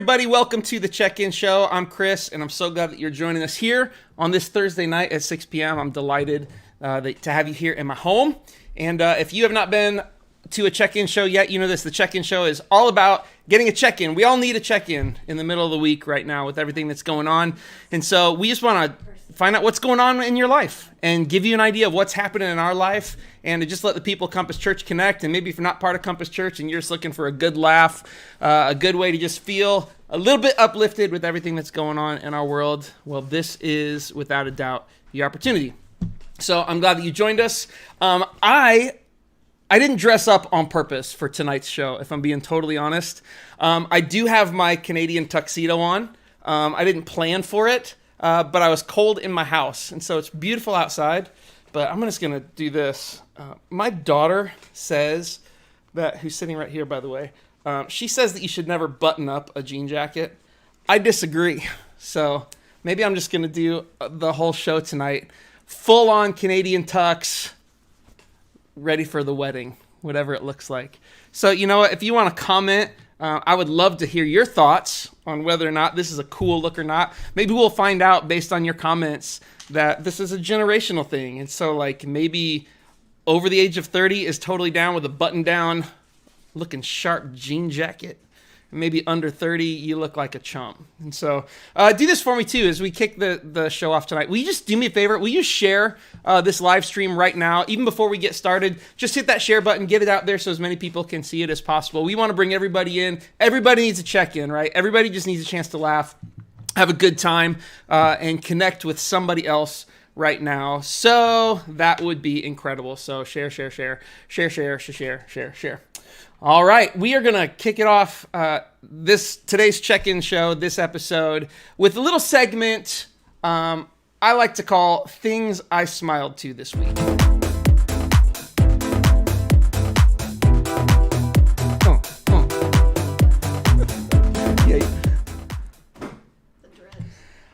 Everybody, welcome to the Check-In Show. I'm Chris, and I'm so glad that you're joining us here on this Thursday night at 6 p.m. I'm delighted to have you here in my home. And if you have not been to a Check-In Show yet, you know this. The Check-In Show is all about getting a check-in. We all need a check-in in the middle of the week right now with everything that's going on. And so we just want to find out what's going on in your life and give you an idea of what's happening in our life, and to just let the people of Compass Church connect. And maybe if you're not part of Compass Church and you're just looking for a good laugh, a good way to just feel a little bit uplifted with everything that's going on in our world, well, this is without a doubt the opportunity. So I'm glad that you joined us. I didn't dress up on purpose for tonight's show, if I'm being totally honest. I do have my Canadian tuxedo on. I didn't plan for it. But I was cold in my house, and so it's beautiful outside, but I'm just going to do this. My daughter says that, who's sitting right here, by the way, she says that you should never button up a jean jacket. I disagree, so maybe I'm just going to do the whole show tonight, full-on Canadian tux, ready for the wedding, whatever it looks like. So, you know what, if you want to comment, I would love to hear your thoughts on whether or not this is a cool look or not. Maybe we'll find out based on your comments that this is a generational thing. And so, like, maybe over the age of 30 is totally down with a button-down looking sharp jean jacket. Maybe under 30, you look like a chump. And so do this for me, too, as we kick the show off tonight. Will you just do me a favor? Will you share this live stream right now? Even before we get started, just hit that share button, get it out there so as many people can see it as possible. We want to bring everybody in. Everybody needs a check-in, right? Everybody just needs a chance to laugh, have a good time, and connect with somebody else right now. So that would be incredible. So share. All right, we are going to kick it off today's check-in show, this episode, with a little segment I like to call Things I Smiled To This Week.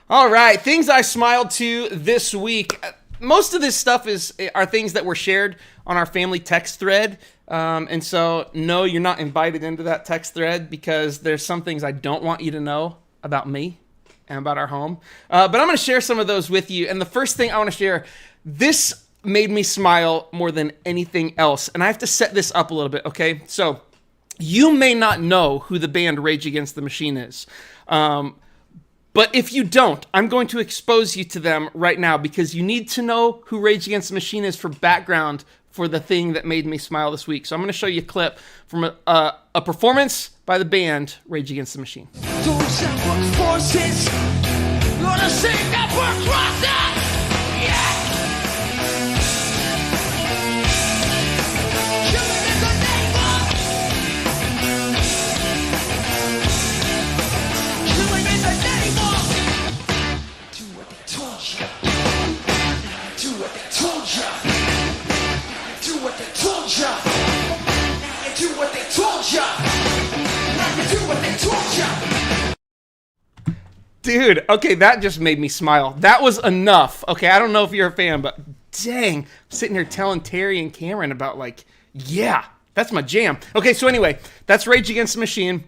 All right, Things I Smiled To This Week. Most of this stuff are things that were shared on our family text thread. And so, no, you're not invited into that text thread because there's some things I don't want you to know about me and about our home. But I'm going to share some of those with you. And the first thing I want to share, this made me smile more than anything else. And I have to set this up a little bit, okay? So, you may not know who the band Rage Against the Machine is. But if you don't, I'm going to expose you to them right now because you need to know who Rage Against the Machine is for background for the thing that made me smile this week. So I'm going to show you a clip from a performance by the band Rage Against the Machine. Dude, okay, that just made me smile. That was enough. Okay, I don't know if you're a fan, but dang, I'm sitting here telling Terry and Cameron about, like, yeah, that's my jam. Okay, so anyway, that's Rage Against the Machine.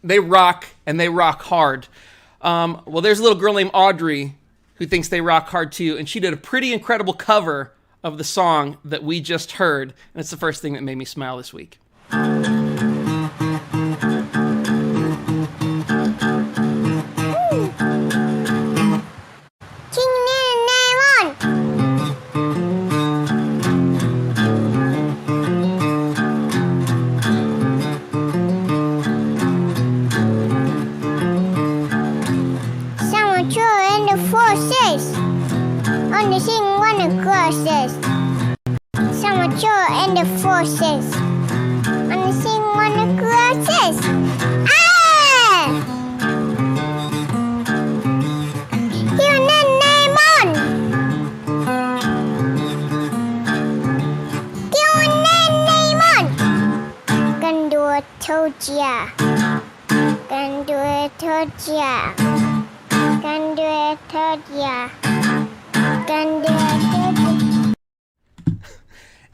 They rock, and they rock hard. Well, there's a little girl named Audrey who thinks they rock hard too, and she did a pretty incredible cover of the song that we just heard, and it's the first thing that made me smile this week.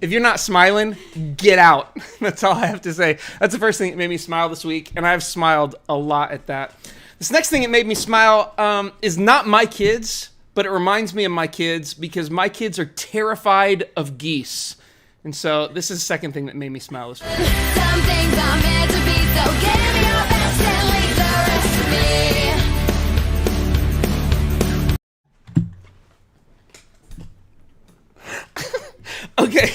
If you're not smiling, get out. That's all I have to say. That's the first thing that made me smile this week, and I've smiled a lot at that. This next thing that made me smile is not my kids, but it reminds me of my kids because my kids are terrified of geese. And so this is the second thing that made me smile this week. Some things are meant to be, so give me your best and leave the rest to me. Okay.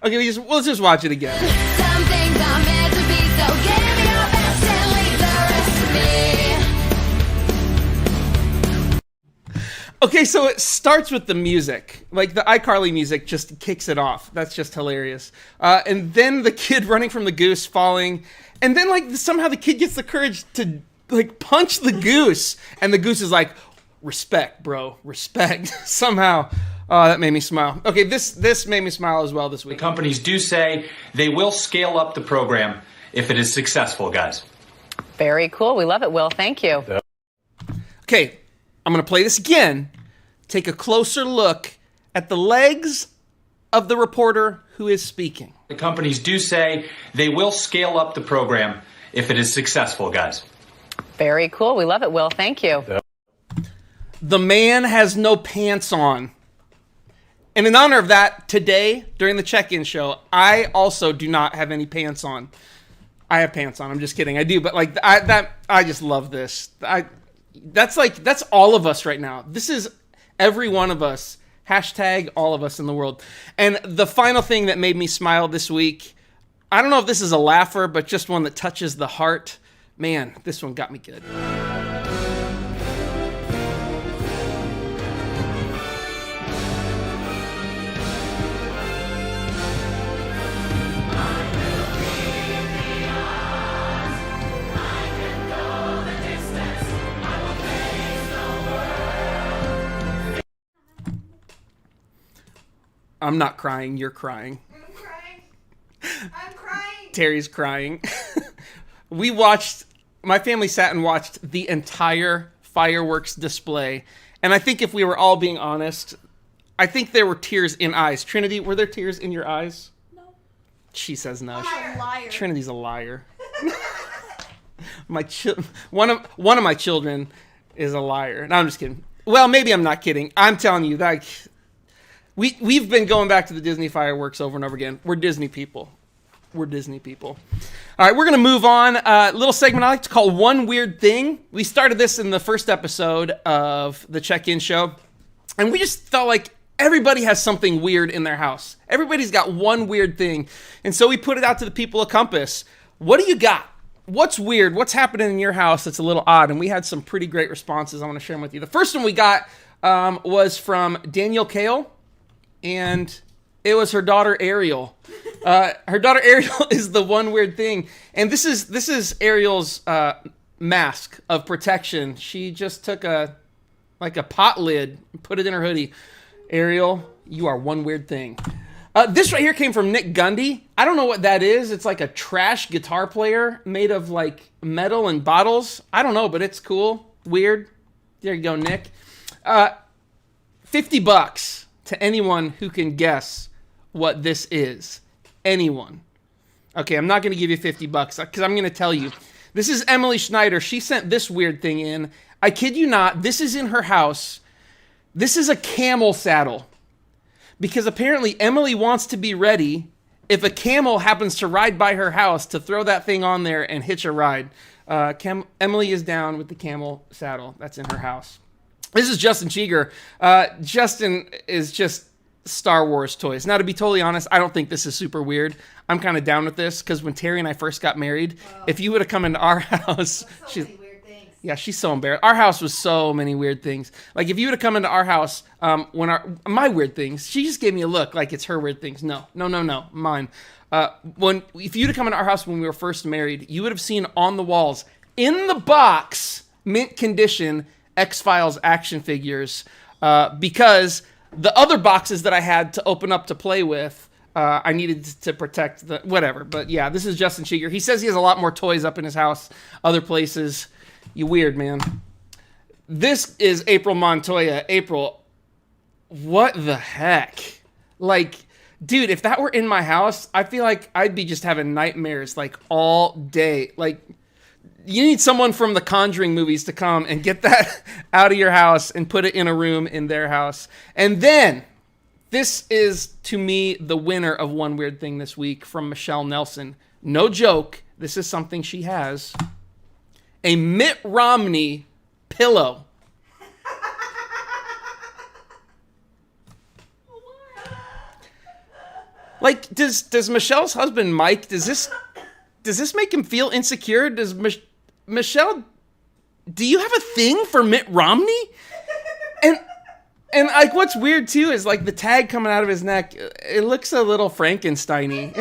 Okay, let's just watch it again. Some things are meant to be, so give me your best and leave the rest to me. Okay, so it starts with the music. Like, the iCarly music just kicks it off. That's just hilarious. And then the kid running from the goose falling. And then, like, somehow the kid gets the courage to, like, punch the goose. And the goose is like, respect, bro. Respect. Somehow. Oh, that made me smile. Okay, this made me smile as well this week. Companies do say they will scale up the program if it is successful, guys. Very cool. We love it, Will. Thank you. Okay, I'm going to play this again. Take a closer look at the legs of the reporter who is speaking. The companies do say they will scale up the program if it is successful, guys. Very cool. We love it, Will. Thank you. The man has no pants on. And in honor of that, today, during the check-in show, I also do not have any pants on. I have pants on. I'm just kidding. I do, but like I just love this. That's all of us right now. This is every one of us. Hashtag all of us in the world. And the final thing that made me smile this week, I don't know if this is a laugher, but just one that touches the heart. Man, this one got me good. I'm not crying. You're crying. I'm crying. I'm crying. Terry's crying. My family sat and watched the entire fireworks display. And I think if we were all being honest, I think there were tears in eyes. Trinity, were there tears in your eyes? No. She says no. I'm a liar. Trinity's a liar. One of my children is a liar. No, I'm just kidding. Well, maybe I'm not kidding. I'm telling you that we've been going back to the Disney fireworks over and over again. We're Disney people. We're Disney people. All right, we're going to move on. A little segment I like to call One Weird Thing. We started this in the first episode of the check-in show, and we just felt like everybody has something weird in their house. Everybody's got one weird thing, and so we put it out to the people of Compass. What do you got? What's weird? What's happening in your house that's a little odd? And we had some pretty great responses. I want to share them with you. The first one we got was from Danielle Kale, and it was her daughter Ariel. Her daughter Ariel is the one weird thing, and this is Ariel's mask of protection. She just took a pot lid and put it in her hoodie. Ariel, you are one weird thing. This right here came from Nick Gundy. I don't know what that is. It's like a trash guitar player made of like metal and bottles. I don't know, but it's cool. Weird. There you go, Nick. $50 to anyone who can guess what this is. Anyone. Okay, I'm not going to give you $50 because I'm going to tell you. This is Emily Schneider. She sent this weird thing in. I kid you not. This is in her house. This is a camel saddle. Because apparently Emily wants to be ready if a camel happens to ride by her house to throw that thing on there and hitch a ride. Emily is down with the camel saddle that's in her house. This is Justin Cheeger. Justin is just Star Wars toys. Now, to be totally honest, I don't think this is super weird. I'm kind of down with this because when Terry and I first got married, if you would have come into our house, Many weird things. yeah, she's so embarrassed. Our house was so many weird things. Like if you would have come into our house, my weird things, she just gave me a look like it's her weird things. No, mine. If you'd have come into our house when we were first married, you would have seen on the walls in the box, mint condition, X-Files action figures, because the other boxes that I had to open up to play with, I needed to protect the whatever. But yeah, this is Justin Cheeger. He says he has a lot more toys up in his house, other places. You weird, man. This is April Montoya. April, What the heck? Like, dude, if that were in my house, I feel like I'd be just having nightmares like all day. Like, you need someone from the Conjuring movies to come and get that out of your house and put it in a room in their house. And then, this is, to me, the winner of One Weird Thing this week from Michelle Nelson. No joke, this is something she has. A Mitt Romney pillow. Like, does Michelle's husband, Mike, does this make him feel insecure? Does Michelle, do you have a thing for Mitt Romney? And like, what's weird too is like the tag coming out of his neck. It looks a little Frankenstein-y.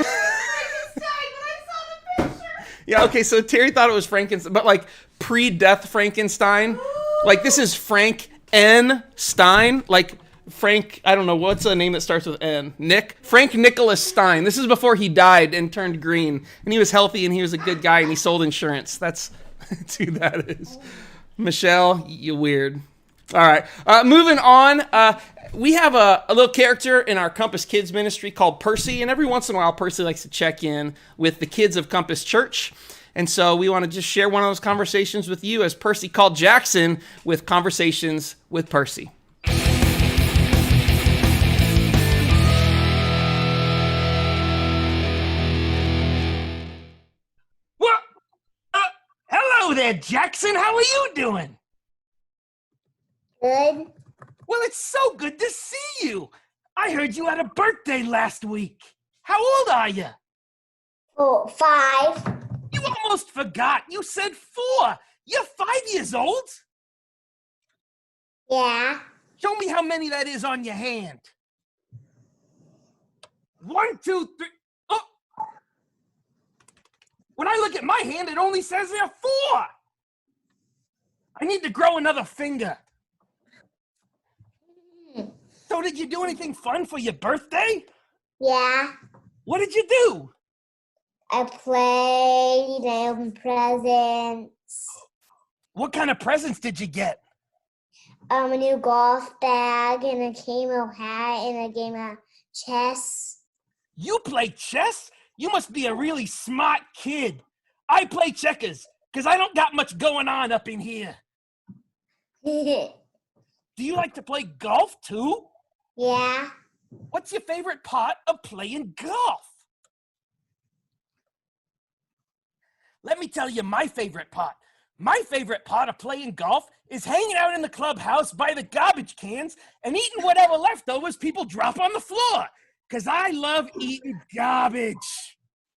Yeah, okay, so Terry thought it was Frankenstein, but like pre-death Frankenstein. Like, this is Frank N. Stein. Like, Frank, I don't know, what's a name that starts with N? Frank Nicholas Stein. This is before he died and turned green. And he was healthy and he was a good guy and he sold insurance. That's who that is. Michelle, you weird. All right, moving on. We have a little character in our Compass Kids ministry called Percy, and every once in a while, Percy likes to check in with the kids of Compass Church. And so we want to just share one of those conversations with you as Percy called Jackson with Conversations with Percy. Well, hello there, Jackson. How are you doing? Good. Well, it's so good to see you. I heard you had a birthday last week. How old are you? 5. You almost forgot. You said 4. You're 5 years old? Yeah. Show me how many that is on your hand. 1, 2, 3. Oh! When I look at my hand, it only says there 4. I need to grow another finger. So did you do anything fun for your birthday? Yeah. What did you do? I played. I opened presents. What kind of presents did you get? A new golf bag and a camo hat and a game of chess. You play chess? You must be a really smart kid. I play checkers because I don't got much going on up in here. Do you like to play golf too? Yeah. What's your favorite part of playing golf? Let me tell you my favorite part. My favorite part of playing golf is hanging out in the clubhouse by the garbage cans and eating whatever leftovers people drop on the floor. Because I love eating garbage.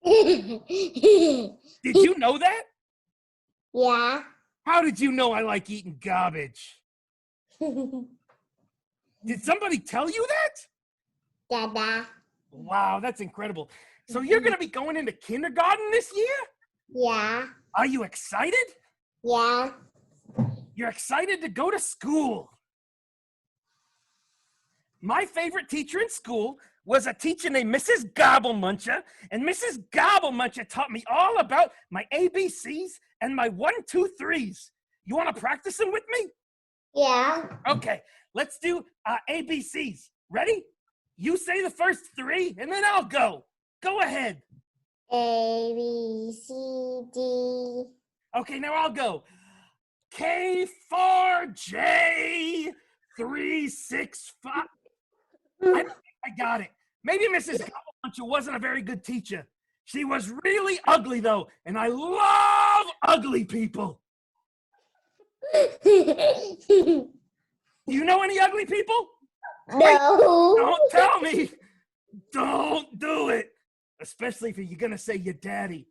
Did you know that? Yeah. How did you know I like eating garbage? Did somebody tell you that? Dada. Wow, that's incredible. So you're going to be going into kindergarten this year? Yeah. Are you excited? Yeah. You're excited to go to school. My favorite teacher in school was a teacher named Mrs. Gobblemuncher, and Mrs. Gobblemuncher taught me all about my ABCs and my 1, 2, 3s. You want to practice them with me? Yeah. Okay, let's do ABCs. Ready? You say the first 3, and then I'll go. Go ahead. A, B, C, D. Okay, now I'll go. K, 4, J, 3, 6, 5. I don't think I got it. Maybe Mrs. Gobblemuncher wasn't a very good teacher. She was really ugly, though, and I love ugly people. Do you know any ugly people? No. Don't tell me. Don't do it. Especially if you're going to say your daddy.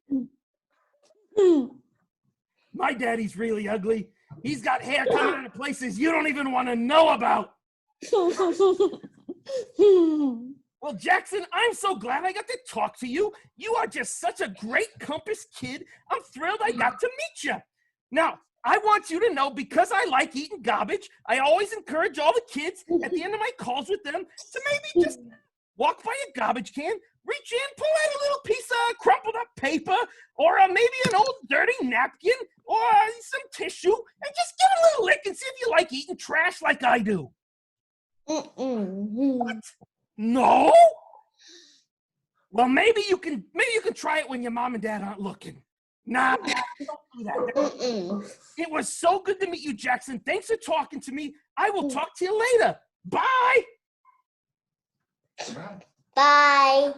My daddy's really ugly. He's got hair coming out of places you don't even want to know about. Well, Jackson, I'm so glad I got to talk to you. You are just such a great Compass kid. I'm thrilled I got to meet you. Now, I want you to know, because I like eating garbage, I always encourage all the kids at the end of my calls with them to maybe just walk by a garbage can, reach in, pull out a little piece of crumpled up paper, or maybe an old dirty napkin, or some tissue, and just give it a little lick and see if you like eating trash like I do. Mm-mm. No? Well, maybe you can try it when your mom and dad aren't looking. Nah, don't do that. Mm-mm. It was so good to meet you, Jackson. Thanks for talking to me. I will talk to you later. Bye. Bye.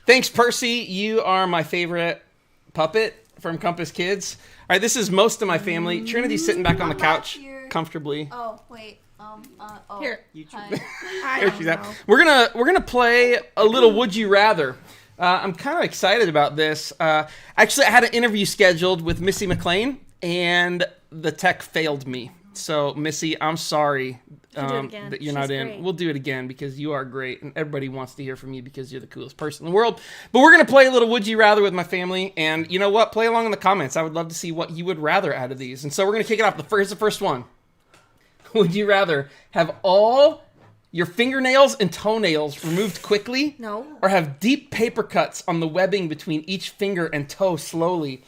Thanks, Percy. You are my favorite puppet from Compass Kids. All right, this is most of my family. Trinity's sitting back on the I'm back couch here. comfortably. Oh, wait. Oh. Here. Hi. There she's at. We're gonna play a little Would You Rather. I'm kind of excited about this. Actually, I had an interview scheduled with Missy McLean, and the tech failed me. So, Missy, I'm sorry do it again. that you're not She's in. great. We'll do it again because you are great, and everybody wants to hear from you because you're the coolest person in the world. But we're gonna play a little Would You Rather with my family, and you know what? Play along in the comments. I would love to see what you would rather out of these. And so we're gonna kick it off. Here's the first one. Would you rather have all your fingernails and toenails removed quickly? No. Or have deep paper cuts on the webbing between each finger and toe slowly?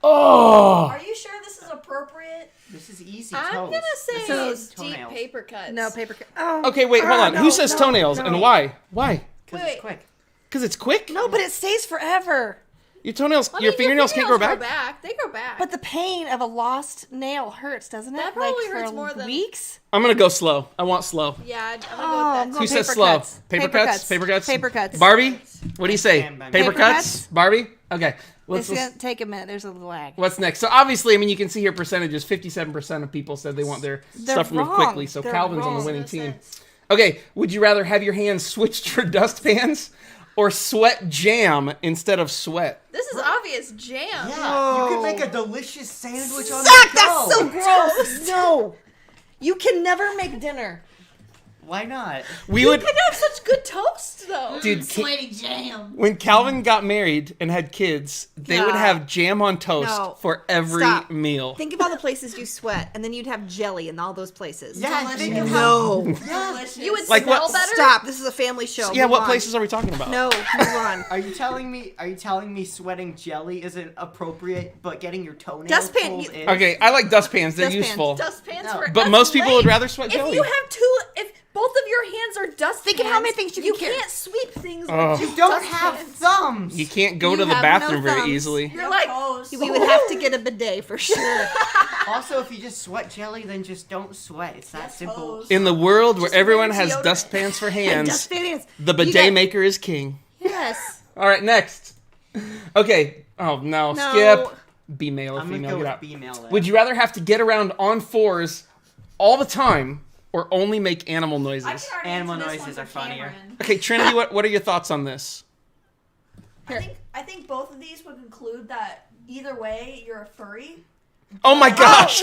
Oh! Are you sure this is appropriate? This is easy. I'm toes. gonna This say is deep toenails. paper cuts. No paper cut. Oh. Okay, wait, hold on. no, Who says no, toenails no. and why? Why? 'Cause Wait. it's quick. Because it's quick? No, but it stays forever. Your toenails, I mean, your fingernails can't grow back? They grow back. But the pain of a lost nail hurts, doesn't it? That probably for hurts more than- weeks. I'm gonna go slow. I want slow. yeah, I'm gonna Oh, go I'm with going Who says paper slow? cuts. Paper cuts? Paper cuts? Paper cuts. Barbie? What do you say? Stand by me. Paper Paper cuts? cuts? Barbie? Okay. It's gonna take a minute. There's a lag. What's next? So obviously, I mean, you can see here percentages. 57% of people said they want their They're stuff removed wrong. quickly. So They're Calvin's on the wrong. winning No team. sense. Okay, would you rather have your hands switched for dustpans or sweat jam instead of sweat? This is obvious jam. Yeah, you could make a delicious sandwich on Suck! the go. That's so gross. No. You can never make dinner. Why not? We You would, could have such good toast though. dude. Sweaty jam. When Calvin got married and had kids, they would God. have jam on toast No. for every Stop. meal. Think of all the places you sweat, and then you'd have jelly in all those places. Yeah, think of No. Delicious. You would Like smell what- better. Stop. This is a family show. Yeah, Move what on. places are we talking about? No, move on. Are you telling me sweating jelly isn't appropriate, but getting your toenails Dustpan, pulled you- in? Okay, I like dustpans. They're Dustpans. useful. Dustpans No. for But that's most people would lame. rather sweat jelly. If you have two, if both of your hands are dustpans, Think of how many things you can carry. can't sweep things. Oh. with You two don't have dustpans. thumbs. You can't go You to the have bathroom no very thumbs. easily. You're like, Toast. We would have to get a bidet for sure. Also, if you just sweat jelly, then just don't sweat. It's that simple. toes. In the world where Just everyone wear has deodorant. dustpans for hands, Dustpans. the You bidet got- maker is king. Yes. All right, next. Okay. Oh no, No. skip. Be male or I'm gonna female. go Get with out. female. Then. Would you rather have to get around on fours all the time or only make animal I noises? can already Animal answer this noises one are for funnier. Cameron. Okay, Trinity, what are your thoughts on this? I think both of these would conclude that either way you're a furry. Oh my gosh!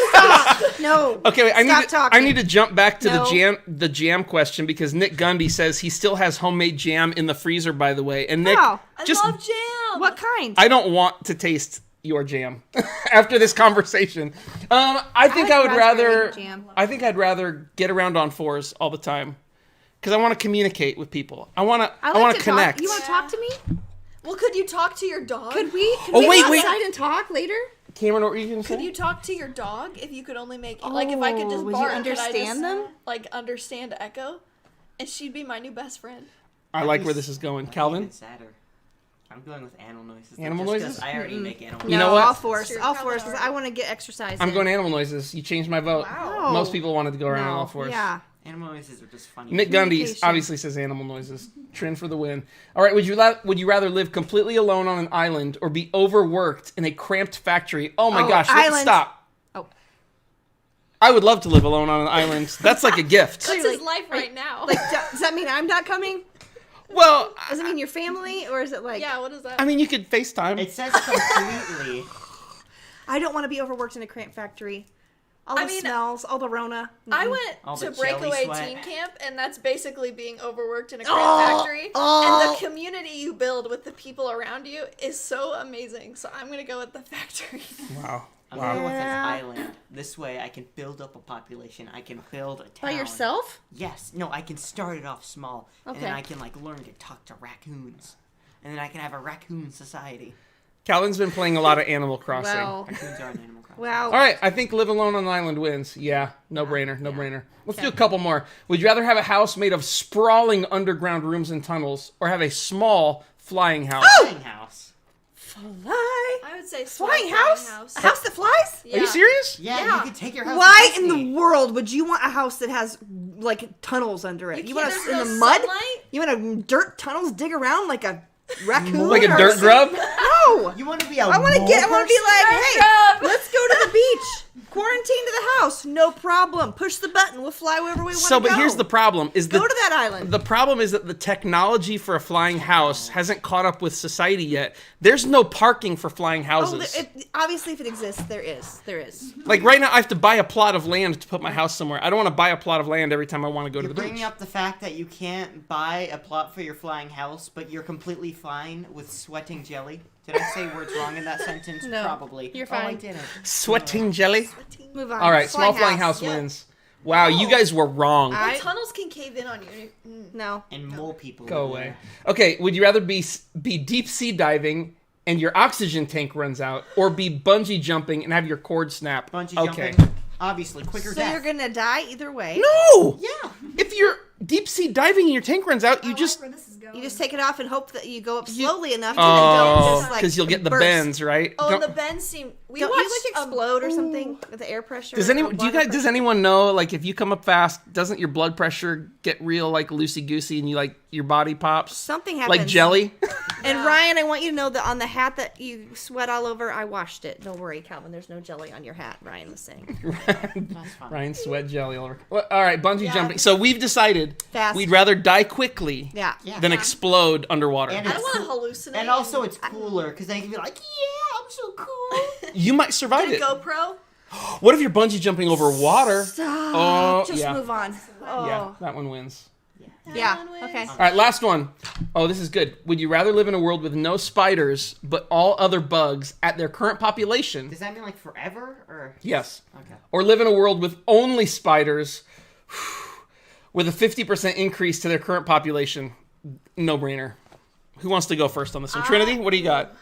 No. Okay, wait, Stop I talking. need to jump back to No. the jam question because Nick Gundy says he still has homemade jam in the freezer, by the way. And Nick, Wow. I just love jam. What kind? I don't want to taste your jam after this conversation. I think like I would raspberry rather. jam. I think I'd rather get around on fours all the time because I want to communicate with people. I want to. I like want to to connect. Talk. You want to talk to me? well, could you talk to your dog? Could we? Could Oh, we wait, go wait. outside and talk later? Cameron, what were you gonna say? Could you talk to your dog if you could only make like if I could just Oh, would you bark? could I understand just, them? Like understand Echo, and she'd be my new best friend. I like where this is going, Calvin. Even sadder. I'm going with animal noises. though, Animal just 'cause noises? I already make animal You no, know what? All fours. Sure, All Calvin fours because already. I want to get exercise. I'm in. going animal noises. You changed my vote. Wow. Most people wanted to go around No. all fours. Yeah. Animal noises are just funny. Nick Gundy Communication. obviously says animal noises. Trend for the win. All right, would you rather live completely alone on an island or be overworked in a cramped factory? Oh my Oh, gosh, island. stop. Oh. I would love to live alone on an island. That's like a gift. That's Clearly. his life right now. Like, does that mean I'm not coming? Well, Does it mean your family, or is it like? yeah, what is that? I mean, you could FaceTime. It says completely. I don't want to be overworked in a cramp factory. All I the mean, smells, all the Rona. I Mm-mm. went All to the jelly breakaway sweat. teen camp, and that's basically being overworked in a cramp Oh, factory. oh. And the community you build with the people around you is so amazing. So I'm gonna go with the factory. Wow. I'm going with an Yeah. island. This way, I can build up a population. I can build a town. By yourself? Yes. No, I can start it off small, and then Okay. I can like learn to talk to raccoons, and then I can have a raccoon society. Calvin's been playing a lot of Animal Crossing. Wow. Raccoons are an Animal Crossing. Wow. All right, I think live alone on an island wins. Yeah, no brainer, no brainer. Let's do a couple more. Would you rather have a house made of sprawling underground rooms and tunnels, or have a small flying house? Flying house. Fly. I would say Flying small house? A house that flies? Yeah. Are you serious? Yeah, you could take your house. Why to in Disney. the world would you want a house that has like tunnels under it? You want There's to in no the mud? sunlight? You want to dirt tunnels dig around like a raccoon? Like a or dirt some- grub? No. You want to be a I want to be like, Dirt hey, grub. let's go to the beach. Quarantine to the house, no problem. Push the button, we'll fly wherever we want to So, go. but here's the problem: is Go the to that island. the problem is that the technology for a flying house hasn't caught up with society yet. There's no parking for flying houses. Obviously, if it exists, there is. There is. Like right now, I have to buy a plot of land to put my house somewhere. I don't want to buy a plot of land every time I want to go to You're the bringing beach. up the fact that you can't buy a plot for your flying house, but you're completely fine with sweating jelly. Did I say words wrong in that sentence? No, Probably. you're Oh, I fine. didn't. Sweating jelly. Move on. All right, small flying house Yeah. wins. Wow, you guys were wrong. I- The tunnels can cave in on you. No. And more people. Go live away. there. Okay, would you rather be deep sea diving and your oxygen tank runs out, or be bungee jumping and have your cord snap? Bungee Okay. jumping. Obviously, quicker So death. you're gonna die either way. No. Yeah. If you're deep sea diving and your tank runs out, you just Where this is going. You just take it off and hope that you go up slowly enough to oh, just like because you'll get the burst. bends, right? Oh, Don't- and the bends seem. We Don't watched you like explode or something with the air pressure? Does or anyone do you water guys does pressure? anyone know, like, if you come up fast, doesn't your blood pressure get real like loosey goosey and you like your body pops Something happens. like jelly? And Ryan, I want you to know that on the hat that you sweat all over, I washed it. Don't worry, Calvin. There's no jelly on your hat. Ryan was saying. That's fine. Ryan sweat jelly all over. Well, all right, bungee jumping. So we've decided Fast. we'd rather die quickly Yeah. than explode underwater. And I don't it's want to cool- hallucinate. And also, it's cooler because they can be like, "Yeah, I'm so cool." You might survive Get it. a GoPro. What if you're bungee jumping over water? Stop. Oh, Just yeah. move on. Oh. Yeah, that one wins. Yeah. Okay. All right, last one. Oh, this is good. Would you rather live in a world with no spiders but all other bugs at their current population? Does that mean like forever or? Yes. Okay. Or live in a world with only spiders with a 50% increase to their current population? No brainer. Who wants to go first on this one? Trinity, what do you got?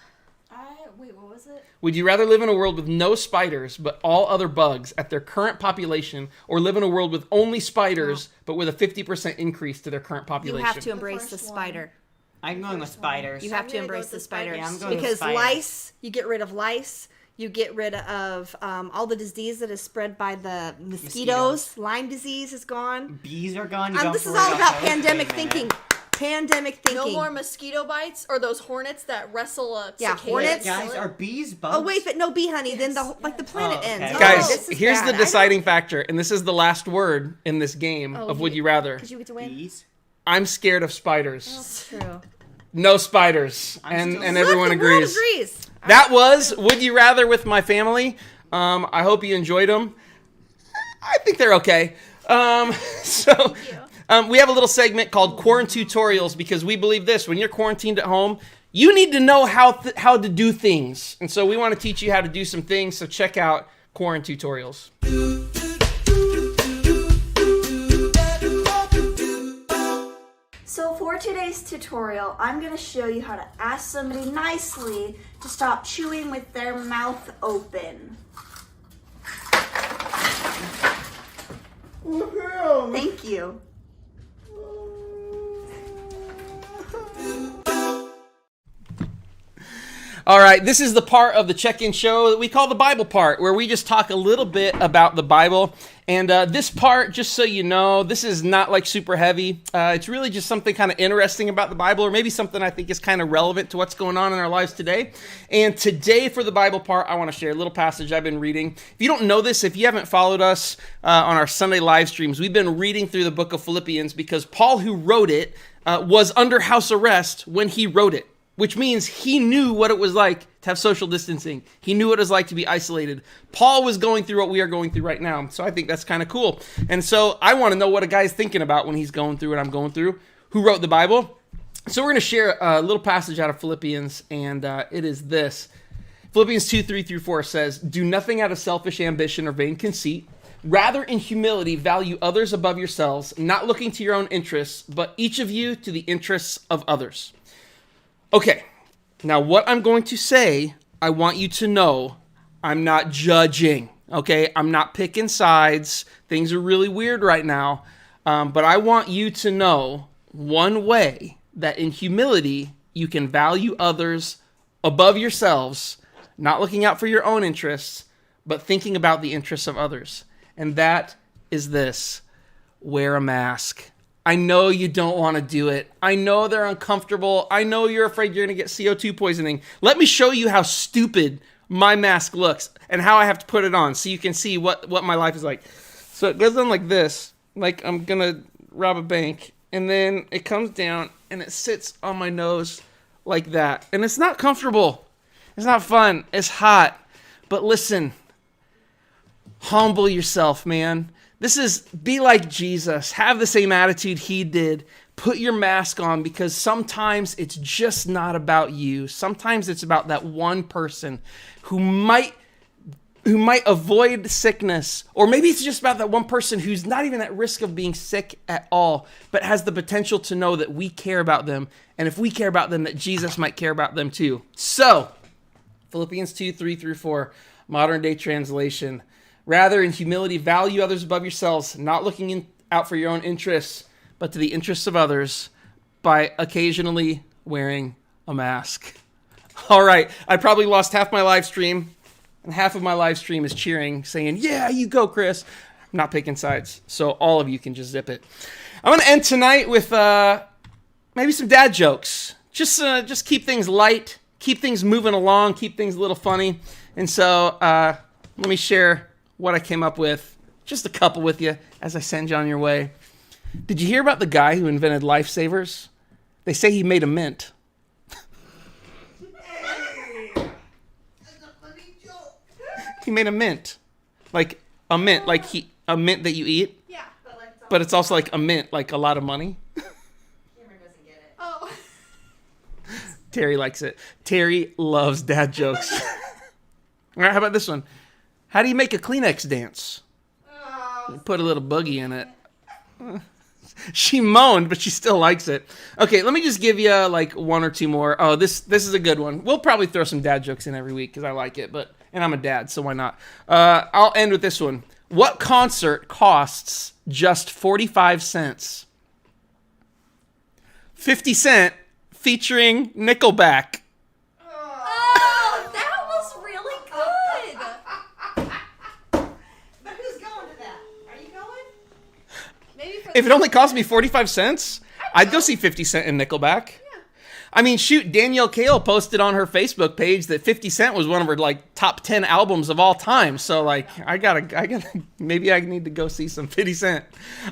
Wait, what was it? Would you rather live in a world with no spiders but all other bugs at their current population, or live in a world with only spiders but with a 50% increase to their current You population? have to embrace the first one. spider. I'm going with spiders. You have I'm to gonna embrace go the with the spiders. spiders Yeah, I'm going with because spiders. lice. You get rid of lice. You get rid of all the disease that is spread by the mosquitoes. Lyme disease is gone. Bees are gone. You don't This is have to all worry about those. pandemic Wait a minute. thinking. Pandemic thinking. No more mosquito bites or those hornets that wrestle a Yeah, cicada hornets. and Guys, kill it. are bees bugs? Oh wait, but no bee honey. Then the planet Oh, okay. ends. Guys, this is here's bad. the deciding factor, and this is the last word in this game of Would You Rather. Because you get to win. Bees. I'm scared of spiders. That's true. No spiders. And still- everyone Look, the world agrees. agrees. That was Would You Rather with my family. I hope you enjoyed them. I think they're okay. So we have a little segment called Quarantine Tutorials because we believe this: when you're quarantined at home, you need to know how to do things. And so we want to teach you how to do some things. So check out Quarantine Tutorials. So for today's tutorial, I'm going to show you how to ask somebody nicely to stop chewing with their mouth open. Thank you. All right, this is the part of the check-in show that we call the Bible part, where we just talk a little bit about the Bible. And this part, just so you know, this is not like super heavy. It's really just something kind of interesting about the Bible, or maybe something I think is kind of relevant to what's going on in our lives today. And today for the Bible part, I want to share a little passage I've been reading. If you don't know this, if you haven't followed us on our Sunday live streams, we've been reading through the book of Philippians because Paul, who wrote it, was under house arrest when he wrote it. Which means he knew what it was like to have social distancing. He knew what it was like to be isolated. Paul was going through what we are going through right now. So I think that's kind of cool. And so I want to know what a guy's thinking about when he's going through what I'm going through. Who wrote the Bible? So we're going to share a little passage out of Philippians, and it is this. Philippians 2:3-4 says, "Do nothing out of selfish ambition or vain conceit. Rather, in humility, value others above yourselves, not looking to your own interests, but each of you to the interests of others." Okay, Now, what I'm going to say, I want you to know I'm not judging, okay? I'm not picking sides. Things are really weird right now. But I want you to know one way that in humility, you can value others above yourselves, not looking out for your own interests, but thinking about the interests of others. And that is this: wear a mask. I know you don't want to do it. I know they're uncomfortable. I know you're afraid you're going to get CO2 poisoning. Let me show you how stupid my mask looks and how I have to put it on so you can see what my life is like. So it goes on like this, like I'm going to rob a bank, and then it comes down and it sits on my nose like that. And it's not comfortable. It's not fun. It's hot. But listen, humble yourself, man. This is be like Jesus. Have the same attitude he did. Put your mask on, because sometimes it's just not about you. Sometimes it's about that one person who might avoid sickness, or maybe it's just about that one person who's not even at risk of being sick at all, but has the potential to know that we care about them, and if we care about them, that Jesus might care about them too. So, Philippians 2:3-4, modern day translation. Rather, in humility, value others above yourselves, not looking out for your own interests, but to the interests of others by occasionally wearing a mask. All right, I probably lost half my live stream, and half of my live stream is cheering, saying, yeah, you go, Chris. I'm not picking sides, so all of you can just zip it. I'm going to end tonight with maybe some dad jokes. Just keep things light, keep things moving along, keep things a little funny. And so let me share what I came up with, just a couple with you as I send you on your way. Did you hear about the guy who invented lifesavers? They say he made a mint. He made a mint. Like a mint, like a mint that you eat. Yeah. But it's also like a mint, like a lot of money. Cameron doesn't get it. Oh. Terry likes it. Terry loves dad jokes. All right, how about this one? How do you make a Kleenex dance? You put a little boogie in it. She moaned, but she still likes it. Okay, let me just give you like one or two more. Oh, this is a good one. We'll probably throw some dad jokes in every week because I like it, and I'm a dad, so why not? I'll end with this one. What concert costs just 45 cents? 50 Cent featuring Nickelback. Oh, that was really good. But who's going to that? Are you going? Maybe for If it only cost me 45 cents, I'd go see 50 Cent and Nickelback. Yeah. I mean, shoot, Danielle Kale posted on her Facebook page that 50 Cent was one of her like top 10 albums of all time. So like, I gotta, maybe I need to go see some 50 Cent.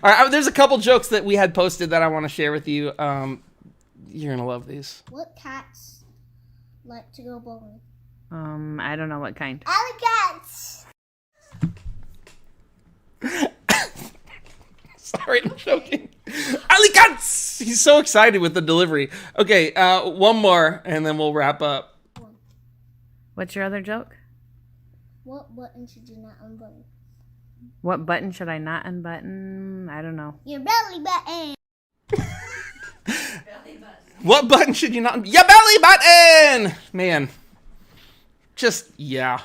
All right, there's a couple jokes that we had posted that I want to share with you. You're gonna love these. What cats like to go bowling? I don't know what kind. Alley cats. Sorry, I'm joking. Ali Katz! He's so excited with the delivery. Okay, one more, and then we'll wrap up. What's your other joke? What button should you not unbutton? What button should I not unbutton? I don't know. Your belly button. What button should you not... Your belly button! Man. Just, yeah.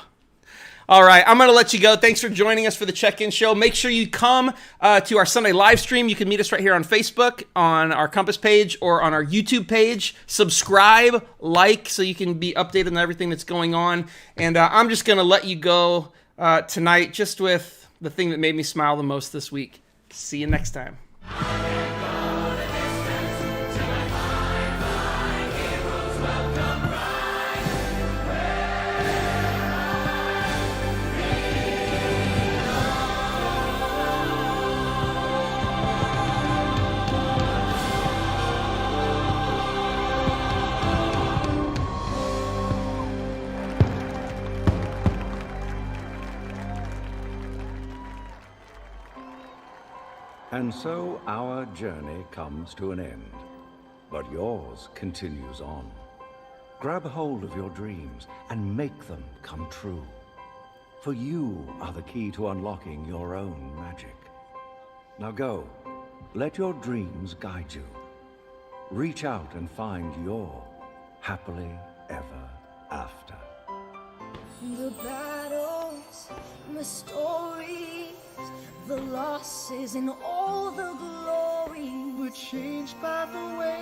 All right, I'm going to let you go. Thanks for joining us for the check-in show. Make sure you come to our Sunday live stream. You can meet us right here on Facebook, on our Compass page, or on our YouTube page. Subscribe, like, so you can be updated on everything that's going on. And I'm just going to let you go tonight just with the thing that made me smile the most this week. See you next time. And so our journey comes to an end, but yours continues on. Grab hold of your dreams and make them come true. For you are the key to unlocking your own magic. Now go, let your dreams guide you. Reach out and find your happily ever after. The battles, the stories, the losses, and all the glory. We're changed by the way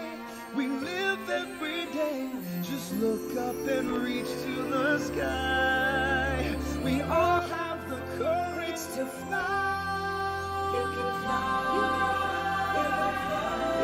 we live every day. Just look up and reach to the sky. We all have the courage to fly. You can fly. You can fly.